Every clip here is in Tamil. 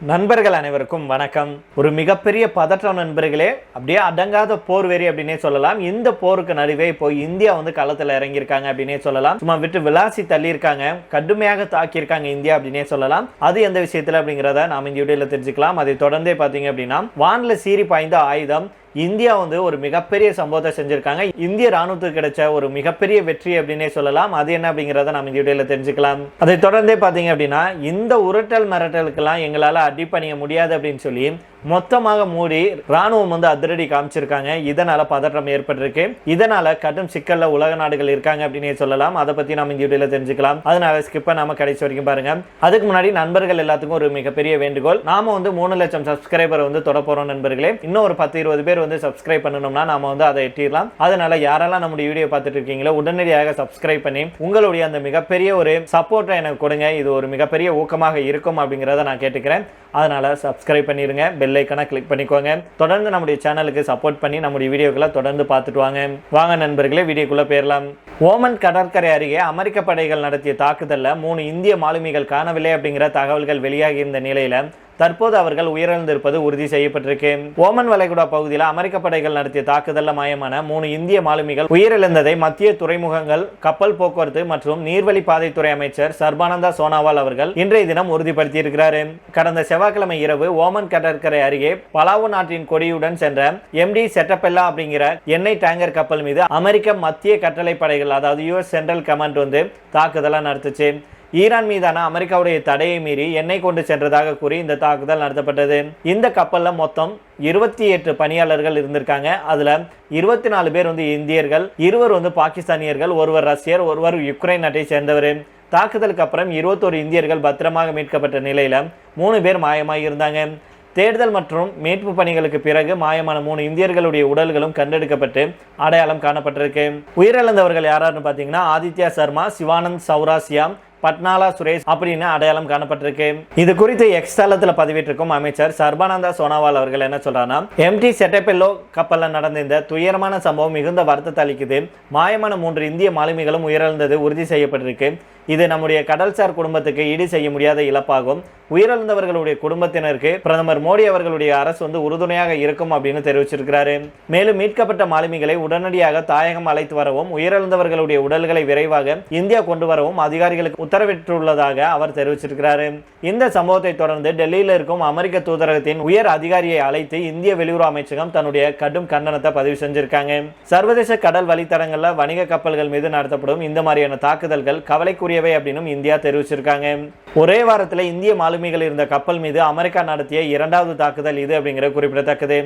நண்பர்கள் அனைவருக்கும் வணக்கம். ஒரு மிகப்பெரிய பதற்றம் நண்பர்களே, அப்படியே அடங்காத போர் வெறி அப்படின்னே சொல்லலாம். இந்த போருக்கு நடுவே இப்போ இந்தியா களத்துல இறங்கியிருக்காங்க அப்படின்னே சொல்லலாம். சும்மா விட்டு விளாசி தள்ளி இருக்காங்க, கடுமையாக தாக்கியிருக்காங்க இந்தியா அப்படின்னே சொல்லலாம். அது எந்த விஷயத்துல அப்படிங்கிறத நாம இந்த வீடியோல தெரிஞ்சுக்கலாம். அதை தொடர்ந்தே பாத்தீங்க அப்படின்னா, வான்ல சீறி பாய்ந்த ஆயுதம் இந்தியா ஒரு மிகப்பெரிய சம்பவத்தை செஞ்சிருக்காங்க. இந்திய ராணுவத்துக்கு கிடைச்ச ஒரு மிகப்பெரிய வெற்றி அப்படின்னே சொல்லலாம். அது என்ன அப்படிங்கிறத நம்ம இந்த வீடியோல தெரிஞ்சுக்கலாம். அதை தொடர்ந்தே பாத்தீங்க அப்படின்னா, இந்த உருட்டல் மிரட்டலுக்கெல்லாம் எங்களால அடிப்பணிய முடியாது அப்படின்னு சொல்லி மொத்தமாக மூடி ராணுவம் அதிரடி காமிச்சிருக்காங்க. இதனால பதற்றம் ஏற்பட்டிருக்கு. இதனால கடும் சிக்கல்ல உலக நாடுகள் இருக்காங்க அப்படின்னு சொல்லலாம். அதை பத்தி நம்ம இந்த வீடியோல தெரிஞ்சுக்கலாம். அதனால ஸ்கிப் பண்ணாம கடைசி வரைக்கும் பாருங்க. அதுக்கு முன்னாடி நண்பர்கள் எல்லாத்துக்கும் ஒரு மிகப்பெரிய வேண்டுகோள். நாம 3 லட்சம் சப்ஸ்கிரைபர் தொட போறோம் நண்பர்களே. இன்னும் ஒரு 10-20 பேர் சப்ஸ்கிரைப் பண்ணணும்னா நாம அதை எட்டிடலாம். அதனால யாரெல்லாம் நம்முடைய வீடியோ பார்த்துட்டு இருக்கீங்களோ உடனடியாக சப்ஸ்கிரைப் பண்ணி உங்களுடைய அந்த மிகப்பெரிய ஒரு சப்போர்ட்டை எனக்கு கொடுங்க. இது ஒரு மிகப்பெரிய ஊக்கமாக இருக்கும் அப்படிங்கறத நான் கேட்டுக்கிறேன். அதனால சப்ஸ்கிரைப் பண்ணிருங்க, பெல் ஐகானை கிளிக் பண்ணிக்கோங்க. தொடர்ந்து நம்முடைய சேனலுக்கு சப்போர்ட் பண்ணி நம்முடைய வீடியோக்களை தொடர்ந்து பார்த்துட்டு வாங்க நண்பர்களே, வீடியோக்குள்ள போயிடலாம். ஓமன் கடற்கரை அருகே அமெரிக்க படைகள் நடத்திய தாக்குதல்ல 3 இந்திய மாலுமிகள் காணவில்லை அப்படிங்கிற தகவல்கள் வெளியாகி இருந்த நிலையில தற்போது அவர்கள் உயிரிழந்திருப்பது உறுதி செய்யப்பட்டிருக்கு. ஓமன் வளைகுடா பகுதியில் அமெரிக்க படைகள் நடத்திய தாக்குதல்ல மாயமான 3 இந்திய மாலுமிகள் உயிரிழந்ததை மத்திய துறைமுகங்கள், கப்பல் போக்குவரத்து மற்றும் நீர்வழி பாதைத்துறை அமைச்சர் சர்பானந்தா சோனாவால் அவர்கள் இன்றைய தினம் உறுதிப்படுத்தியிருக்கிறார். கடந்த செவ்வாய்க்கிழமை இரவு ஓமன் கடற்கரை அருகே பலாவு நாட்டின் கொடியுடன் சென்ற MD செட்டபெல்லா அப்படிங்கிற எண்ணெய் டேங்கர் கப்பல் மீது அமெரிக்க மத்திய கட்டளை படைகள், அதாவது US சென்ட்ரல் கமாண்ட் தாக்குதலை நடத்துச்சு. ஈரான் மீதான அமெரிக்காவுடைய தடையை மீறி எண்ணெய் கொண்டு சென்றதாக கூறி இந்த தாக்குதல் நடத்தப்பட்டது. இந்த கப்பல்ல மொத்தம் 28 பணியாளர்கள் இருந்திருக்காங்க. அதுல 24 பேர் இந்தியர்கள், 20 பாகிஸ்தானியர்கள், ஒருவர் ரஷ்யர், ஒருவர் யுக்ரைன் நாட்டை சேர்ந்தவர். தாக்குதலுக்கு அப்புறம் 21 இந்தியர்கள் பத்திரமாக மீட்கப்பட்ட நிலையில 3 பேர் மாயமாகி இருந்தாங்க. தேடுதல் மற்றும் மீட்பு பணிகளுக்கு பிறகு மாயமான 3 இந்தியர்களுடைய உடல்களும் கண்டெடுக்கப்பட்டு அடையாளம் காணப்பட்டிருக்கு. உயிரிழந்தவர்கள் யாராருன்னு பாத்தீங்கன்னா, ஆதித்யா சர்மா, சிவானந்த் சௌராசியா, பட்னாலா சுரேஷ் அப்படின்னு அடையாளம் காணப்பட்டிருக்கு. இது குறித்து எக்ஸ் தளத்துல பதிவிட்டிருக்கும் அமைச்சர் சர்பானந்தா சோனாவால் அவர்கள் என்ன சொல்றாங்கன்னா, MT செட்டபெல்லோ கப்பல்ல நடந்த இந்த துயரமான சம்பவம் மிகுந்த வருத்தத்தை அளிக்குது. மாயமான 3 இந்திய மாலுமிகளும் உயிரிழந்தது உறுதி செய்யப்பட்டிருக்கு. இது நம்முடைய கடல்சார் குடும்பத்துக்கு ஈடு செய்ய முடியாத இழப்பாகும். உயிரிழந்தவர்களுடைய குடும்பத்தினருக்கு பிரதமர் மோடி அவர்களுடைய அரசு உறுதுணையாக இருக்கும் அப்படின்னு தெரிவிச்சிருக்கிறாரு. மேலும் மீட்கப்பட்ட மாலுமிகளை உடனடியாக தாயகம் அழைத்து வரவும், உயிரிழந்தவர்களுடைய உடல்களை விரைவாக இந்தியா கொண்டு வரவும் அதிகாரிகளுக்கு உத்தரவிட்டுள்ளதாக அவர் தெரிவிச்சிருக்கிறாரு. இந்த சம்பவத்தை தொடர்ந்து டெல்லியில் இருக்கும் அமெரிக்க தூதரகத்தின் உயர் அதிகாரியை அழைத்து இந்திய வெளியுறவு அமைச்சகம் தன்னுடைய கடும் கண்டனத்தை பதிவு செஞ்சிருக்காங்க. சர்வதேச கடல் வழித்தடங்கள்ல வணிக கப்பல்கள் மீது நடத்தப்படும் இந்த மாதிரியான தாக்குதல்கள் கவலைக்குரியவை அப்படின்னு இந்தியா தெரிவிச்சிருக்காங்க. ஒரே வாரத்தில் இந்திய மாலுமிகள் இருந்த கப்பல் மீது அமெரிக்கா நடத்திய 2வது தாக்குதல் இது அப்படிங்கிற குறிப்பிடத்தக்கது.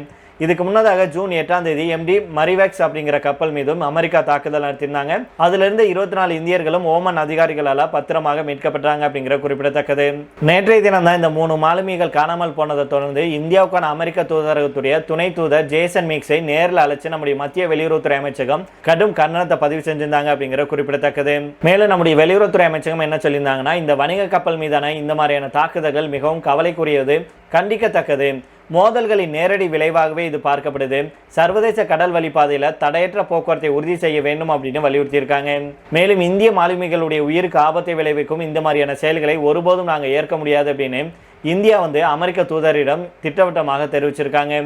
இதுக்கு முன்னதாக ஜூன் 8ஆம் தேதி MD மரிவேக்ஸ் அப்படிங்கிற கப்பல் மீதும் அமெரிக்கா தாக்குதல் நடத்தியிருந்தாங்க. அதுல இருந்து 24 இந்தியர்களும் ஓமன் அதிகாரிகளால் பத்திரமாக மீட்கப்பட்டாங்க அப்படிங்கிற குறிப்பிடத்தக்கது. நேற்றைய தினம் தான் இந்த 3 மாலுமிகள் காணாமல் போனதை தொடர்ந்து இந்தியாவுக்கான அமெரிக்க தூதரகத்துடைய துணை தூதர் ஜேசன் மீக்ஸை நேரில் அழைச்சு நம்முடைய மத்திய வெளியுறவுத்துறை அமைச்சகம் கடும் கண்டனத்தை பதிவு செஞ்சிருந்தாங்க அப்படிங்கிற குறிப்பிடத்தக்கது. மேலும் நம்முடைய வெளியுறவுத்துறை அமைச்சகம் என்ன சொல்லியிருந்தாங்கன்னா, இந்த வணிக கப்பல் மீதான இந்த மாதிரியான தாக்குதல்கள் மிகவும் கவலைக்குரியது, கண்டிக்கத்தக்கது. மோதல்களின் நேரடி விளைவாகவே இது பார்க்கப்படுது. சர்வதேச கடல் வழிபாதையில தடையற்ற போக்குவரத்தை உறுதி செய்ய வேண்டும் அப்படின்னு வலியுறுத்தியிருக்காங்க. மேலும் இந்திய மாலுமிகளுடைய உயிருக்கு ஆபத்தை விளைவிக்கும் இந்த மாதிரியான செயல்களை ஒருபோதும் நாங்கள் ஏற்க முடியாது அப்படின்னு இந்தியா அமெரிக்க தூதரிடம் திட்டவட்டமாக தெரிவிச்சிருக்காங்க.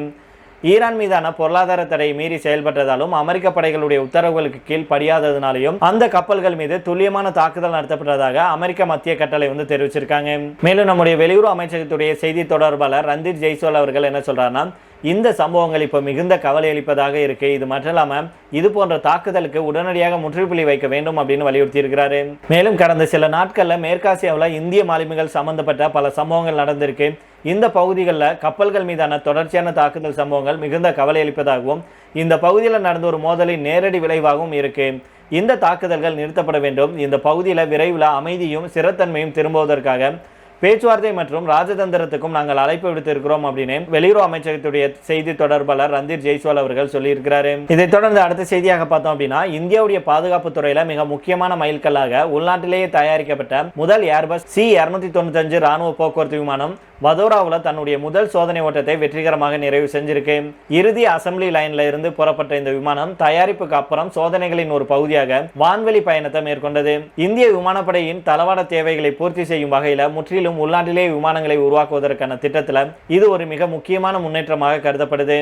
ஈரான் மீதான பொருளாதார தடையை மீறி செயல்பட்டதாலும் அமெரிக்க படைகளுடைய உத்தரவுகளுக்கு கீழ் படியாததுனாலையும் அந்த கப்பல்கள் மீது துல்லியமான தாக்குதல் நடத்தப்பட்டதாக அமெரிக்க மத்திய கட்டளை தெரிவிச்சிருக்காங்க. மேலும் நம்முடைய வெளியுறவு அமைச்சகத்துடைய செய்தி தொடர்பாளர் ரந்தீர் ஜெய்ஸ்வால் அவர்கள் என்ன சொல்றாருன்னா, இந்த சம்பவங்கள் இப்ப மிகுந்த கவலை அளிப்பதாக இருக்கு. இது மட்டும் இல்லாம இது போன்ற தாக்குதலுக்கு உடனடியாக முற்றுப்புள்ளி வைக்க வேண்டும் அப்படின்னு வலியுறுத்தி இருக்கிறாரு. மேலும் கடந்த சில நாட்கள்ல மேற்காசியாவில் இந்திய மாலுமிகள் சம்பந்தப்பட்ட பல சம்பவங்கள் நடந்திருக்கு. இந்த பகுதிகளில் கப்பல்கள் மீதான தொடர்ச்சியான தாக்குதல் சம்பவங்கள் மிகுந்த கவலை அளிப்பதாகவும், இந்த பகுதியில் நடந்த ஒரு மோதலின் நேரடி விளைவாகவும் இருக்கு. இந்த தாக்குதல்கள் நிறுத்தப்பட வேண்டும். இந்த பகுதியில் விரைவில் அமைதியும் சிறத்தன்மையும் திரும்புவதற்காக பேச்சுவார்த்தை மற்றும் ராஜதந்திரத்துக்கும் நாங்கள் அழைப்பு விடுத்திருக்கிறோம் அப்படின்னு வெளியுறவு அமைச்சகத்துடைய செய்தி தொடர்பாளர் ரந்தீர் ஜெய்ஸ்வால் அவர்கள் சொல்லியிருக்கிறாரு. இதை தொடர்ந்து அடுத்த செய்தியாக பார்த்தோம் அப்படின்னா, இந்தியாவுடைய பாதுகாப்பு துறையில மிக முக்கியமான மைல்கல்லாக உள்நாட்டிலேயே தயாரிக்கப்பட்ட முதல் ஏர்பஸ் C-295 ராணுவ போக்குவரத்து விமானம் வதோராவில் தன்னுடைய முதல் சோதனை ஓட்டத்தை வெற்றிகரமாக நிறைவு செஞ்சிருக்கு. இறுதி அசம்பிளி லைன்ல இருந்து புறப்பட்ட இந்த விமானம் தயாரிப்புக்கு அப்புறம் சோதனைகளின் ஒரு பகுதியாக வான்வெளி பயணத்தை மேற்கொண்டது. இந்திய விமானப்படையின் தளவாட தேவைகளை பூர்த்தி செய்யும் வகையில் முற்றிலும் உள்நாட்டிலே விமானங்களை உருவாக்குவதற்கான திட்டத்தில் இது ஒரு மிக முக்கியமான முன்னேற்றமாக கருதப்படுது.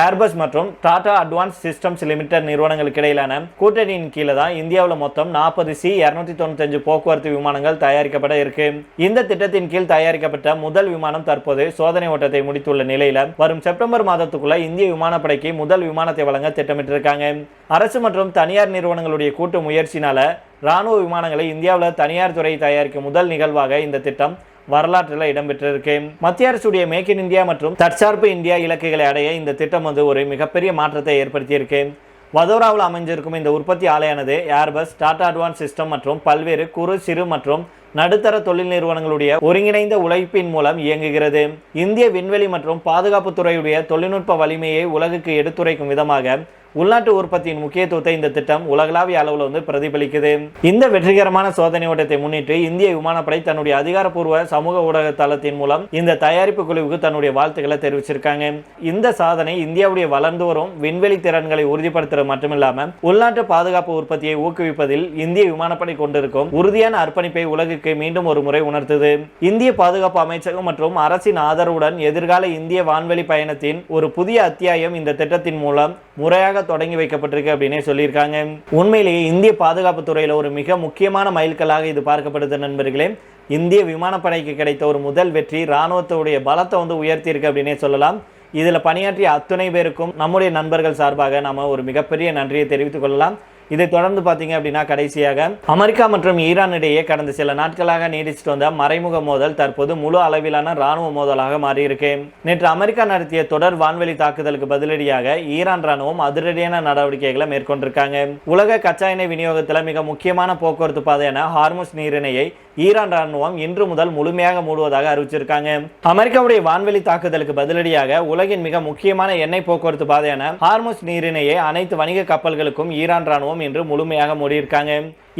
ஏர்பஸ் மற்றும் டாடா அட்வான்ஸ் சிஸ்டம்ஸ் லிமிடெட் நிறுவனங்களுக்கு இடையிலான கூட்டணியின் கீழே தான் இந்தியாவில் மொத்தம் 40 C-295 போக்குவரத்து விமானங்கள் தயாரிக்கப்பட இருக்கு. இந்த திட்டத்தின் கீழ் தயாரிக்கப்பட்ட முதல் விமானம் தற்போது சோதனை ஓட்டத்தை முடித்துள்ள நிலையில வரும் செப்டம்பர் மாதத்துக்குள்ள இந்திய விமானப்படைக்கு முதல் விமானத்தை வழங்க திட்டமிட்டிருக்காங்க. அரசு மற்றும் தனியார் நிறுவனங்களுடைய கூட்டு முயற்சினால ராணுவ விமானங்களை இந்தியாவில் தனியார் துறை தயாரிக்கும் முதல் நிகழ்வாக இந்த திட்டம் வரலாற்றில் இடம்பெற்றிருக்கு. மத்திய அரசுடைய மேக் இன் இந்தியா மற்றும் தற்சார்பு இந்தியா இலக்குகளை அடைய இந்த திட்டம் ஒரு மிகப்பெரிய மாற்றத்தை ஏற்படுத்தியிருக்கு. வதோராவில் அமைஞ்சிருக்கும் இந்த உற்பத்தி ஆலையானது ஏர்பஸ், டாடா அட்வான்ஸ் சிஸ்டம் மற்றும் பல்வேறு குறு, சிறு மற்றும் நடுத்தர தொழில் நிறுவனங்களுடைய ஒருங்கிணைந்த உழைப்பின் மூலம் இயங்குகிறது. இந்திய விண்வெளி மற்றும் பாதுகாப்பு துறையுடைய தொழில்நுட்ப வலிமையை உலகுக்கு எடுத்துரைக்கும் விதமாக உள்நாட்டு உற்பத்தியின் முக்கியத்துவத்தை இந்த திட்டம் உலகளாவிய அளவில் பிரதிபலிக்குது. இந்த வெற்றிகரமான சோதனை ஓட்டத்தை முன்னிட்டு இந்திய விமானப்படை தன்னுடைய அதிகாரப்பூர்வ சமூக ஊடக தளத்தின் மூலம் இந்த தயாரிப்பு குழுவுக்கு தன்னுடைய வாழ்த்துக்களை தெரிவிச்சிருக்காங்க. இந்த சாதனை இந்தியாவுடைய வளர்ந்து வரும் விண்வெளி திறன்களை உறுதிப்படுத்துறது மட்டுமில்லாம உள்நாட்டு பாதுகாப்பு உற்பத்தியை ஊக்குவிப்பதில் இந்திய விமானப்படை கொண்டிருக்கும் உறுதியான அர்ப்பணிப்பை உலகுக்கு மீண்டும் ஒரு முறை உணர்த்தது. இந்திய பாதுகாப்பு அமைச்சகம் மற்றும் அரசின் ஆதரவுடன் எதிர்கால இந்திய வான்வெளி பயணத்தின் ஒரு புதிய அத்தியாயம் இந்த திட்டத்தின் மூலம் முறையாக தொடங்கி வைக்கப்பட்டிருக்கு அப்படின்னே சொல்லியிருக்காங்க. உண்மையிலேயே இந்திய பாதுகாப்பு துறையில் ஒரு மிக முக்கியமான மைல்கல்லாக இது பார்க்கப்படுது நண்பர்களே. இந்திய விமானப்படைக்கு கிடைத்த ஒரு முதல் வெற்றி ராணுவத்துடைய பலத்தை உயர்த்தி இருக்கு அப்படின்னே சொல்லலாம். இதில் பணியாற்றிய அத்துணை பேருக்கும் நம்முடைய நண்பர்கள் சார்பாக நாம ஒரு மிகப்பெரிய நன்றியை தெரிவித்துக் கொள்ளலாம். இதை தொடர்ந்து பார்த்தீங்க அப்படின்னா கடைசியாக அமெரிக்கா மற்றும் ஈரான் இடையே கடந்த சில நாட்களாக நீடிச்சிட்டு வந்த மறைமுக மோதல் தற்போது முழு அளவிலான ராணுவ மோதலாக மாறியிருக்கு. நேற்று அமெரிக்கா நடத்திய தொடர் வான்வெளி தாக்குதலுக்கு பதிலடியாக ஈரான் ராணுவம் அதிரடியான நடவடிக்கைகளை மேற்கொண்டிருக்காங்க. உலக கச்சா எண்ணெய் விநியோகத்தில் மிக முக்கியமான போக்குவரத்து பாதையான ஹார்முஸ் நீரிணையை ஈரான் ராணுவம் இன்று முதல் முழுமையாக மூடுவதாக அறிவிச்சிருக்காங்க. அமெரிக்காவுடைய வான்வெளி தாக்குதலுக்கு பதிலடியாக உலகின் மிக முக்கியமான எண்ணெய் போக்குவரத்து பாதையான ஹார்முஸ் நீரிணையை அனைத்து வணிக கப்பல்களுக்கும் ஈரான் ராணுவம் இன்று முழுமையாக மூடியிருக்காங்க.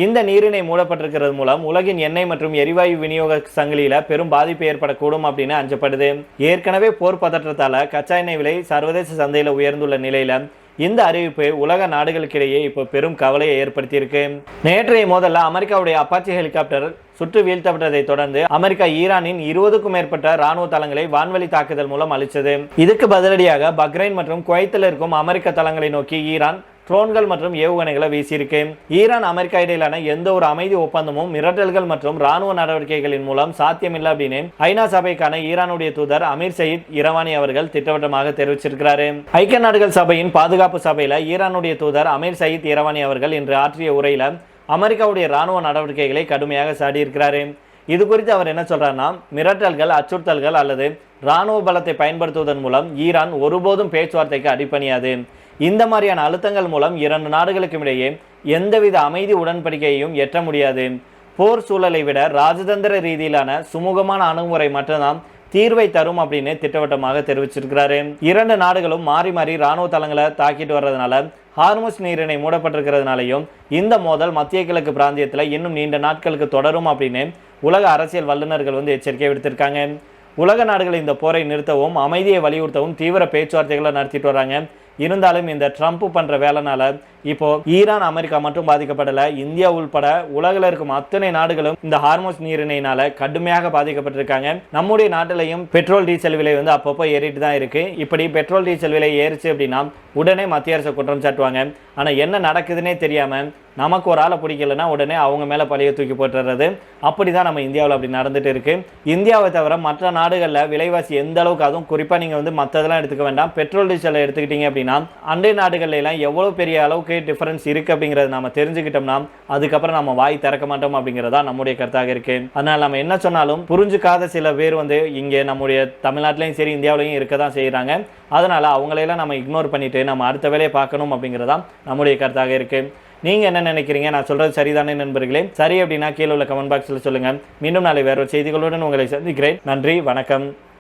இந்த நீரிணை மூடப்பட்டிருக்கிறது மூலம் உலகின் எண்ணெய் மற்றும் எரிவாயு விநியோக சங்கிலியில பெரும் பாதிப்பு ஏற்படக்கூடும் அப்படின்னு அஞ்சப்படுது. ஏற்கனவே போர் பதற்றத்தால கச்சா எண்ணெய் விலை சர்வதேச சந்தையில் உயர்ந்துள்ள நிலையில இந்த அறிவிப்பு உலக நாடுகளுக்கிடையே இப்போ பெரும் கவலையை ஏற்படுத்தியிருக்கு. நேற்றைய மோதல்ல அமெரிக்காவுடைய அப்பாச்சி ஹெலிகாப்டர் சுட்டு வீழ்த்தப்பட்டதை தொடர்ந்து அமெரிக்கா ஈரானின் 20க்கும் மேற்பட்ட ராணுவ தளங்களை வான்வெளி தாக்குதல் மூலம் அழிச்சது. இதுக்கு பதிலடியாக பக்ரைன் மற்றும் குவைத்தில் இருக்கும் அமெரிக்க தளங்களை நோக்கி ஈரான் ட்ரோன்கள் மற்றும் ஏவுகணைகளை வீசியிருக்கு. ஈரான் அமெரிக்கா இடையிலான எந்த ஒரு அமைதி ஒப்பந்தமும் மிரட்டல்கள் மற்றும் ராணுவ நடவடிக்கைகளின் மூலம் சாத்தியமில்லை அப்படின்னு ஐநா சபைக்கான ஈரானுடைய தூதர் அமீர் சயீத் இரவானி அவர்கள் திட்டவட்டமாக தெரிவிச்சிருக்கிறாரு. ஐக்கிய நாடுகள் சபையின் பாதுகாப்பு சபையில ஈரானுடைய தூதர் அமீர் சயீத் இரவானி அவர்கள் இன்று ஆற்றிய உரையில அமெரிக்காவுடைய ராணுவ நடவடிக்கைகளை கடுமையாக சாடியிருக்கிறாரு. இது குறித்து அவர் என்ன சொல்றாருன்னா, மிரட்டல்கள், அச்சுறுத்தல்கள் அல்லது ராணுவ பலத்தை பயன்படுத்துவதன் மூலம் ஈரான் ஒருபோதும் பேச்சுவார்த்தைக்கு அடிபணியாது. இந்த மாதிரியான அழுத்தங்கள் மூலம் இரண்டு நாடுகளுக்கும் இடையே எந்தவித அமைதி உடன்படிக்கையையும் எட்ட முடியாது. போர் சூழலை விட ராஜதந்திர ரீதியிலான சுமூகமான அணுகுமுறை மட்டும்தான் தீர்வை தரும் அப்படின்னு திட்டவட்டமாக தெரிவிச்சிருக்கிறாரு. இரண்டு நாடுகளும் மாறி மாறி ராணுவ தளங்களை தாக்கிட்டு வர்றதுனால ஹார்முஸ் நீரிணை மூடப்பட்டிருக்கிறதுனாலையும் இந்த மோதல் மத்திய கிழக்கு பிராந்தியத்தில் இன்னும் நீண்ட நாட்களுக்கு தொடரும் அப்படின்னு உலக அரசியல் வல்லுநர்கள் எச்சரிக்கை விடுத்திருக்காங்க. உலக நாடுகள் இந்த போரை நிறுத்தவும் அமைதியை வலியுறுத்தவும் தீவிர பேச்சுவார்த்தைகளை நடத்திட்டு வராங்க. இருந்தாலும் இந்த ட்ரம்ப் பண்ற வேலைனால இப்போ ஈரான், அமெரிக்கா மட்டும் பாதிக்கப்படல, இந்தியா உள்பட உலகில் இருக்கும் அத்தனை நாடுகளும் இந்த ஹார்முஸ் நீரிணையினால கடுமையாக பாதிக்கப்பட்டிருக்காங்க. நம்முடைய நாட்டிலையும் பெட்ரோல் டீசல் விலை அப்பப்போ ஏறிட்டு தான் இருக்கு. இப்படி பெட்ரோல் டீசல் விலை ஏறிச்சு அப்படின்னா உடனே மத்திய அரசு குற்றம் சாட்டுவாங்க. ஆனா என்ன நடக்குதுன்னே தெரியாம நமக்கு ஒரு ஆளை பிடிக்கலன்னா உடனே அவங்க மேல பழிய தூக்கி போட்டுறது. அப்படிதான் நம்ம இந்தியாவில் அப்படி நடந்துட்டு இருக்கு. இந்தியாவை தவிர மற்ற நாடுகளில் விலைவாசி எந்த அளவுக்கு, அதுவும் குறிப்பா நீங்க மற்றதெல்லாம் எடுத்துக்க வேண்டாம், பெட்ரோல் டீசல் எடுத்துக்கிட்டீங்க அப்படின்னா அண்டை நாடுகள்ல எல்லாம் எவ்வளவு பெரிய அளவுக்கு டிஃபரன்ஸ் இருக்கு அப்படிங்கறது நாம தெரிஞ்சுக்கிட்டோம்னா அதுக்கப்புறம் நம்ம வாய் திறக்க மாட்டோம் அப்படிங்கறதா நம்முடைய கருத்தாக இருக்கு. அதனால நம்ம என்ன சொன்னாலும் புரிஞ்சுக்காத சில பேர் இங்கே நம்முடைய தமிழ்நாட்டிலையும் சரி இந்தியாவிலையும் இருக்க தான் செய்யறாங்க. அதனால அவங்களையெல்லாம் நம்ம இக்னோர் பண்ணிட்டு நம்ம அடுத்த வேலையை பார்க்கணும் அப்படிங்கறதா நம்முடைய கருத்தாக இருக்கு. நீங்க என்ன நினைக்கிறீங்க? நான் சொல்றது சரிதானே நண்பர்களே? சரி அப்படின்னா கீழே உள்ள கமெண்ட் பாக்ஸ்ல சொல்லுங்க. மீண்டும் நாளை வேற ஒரு செய்திகளுடன் உங்களை சந்திக்கிறேன். நன்றி, வணக்கம்.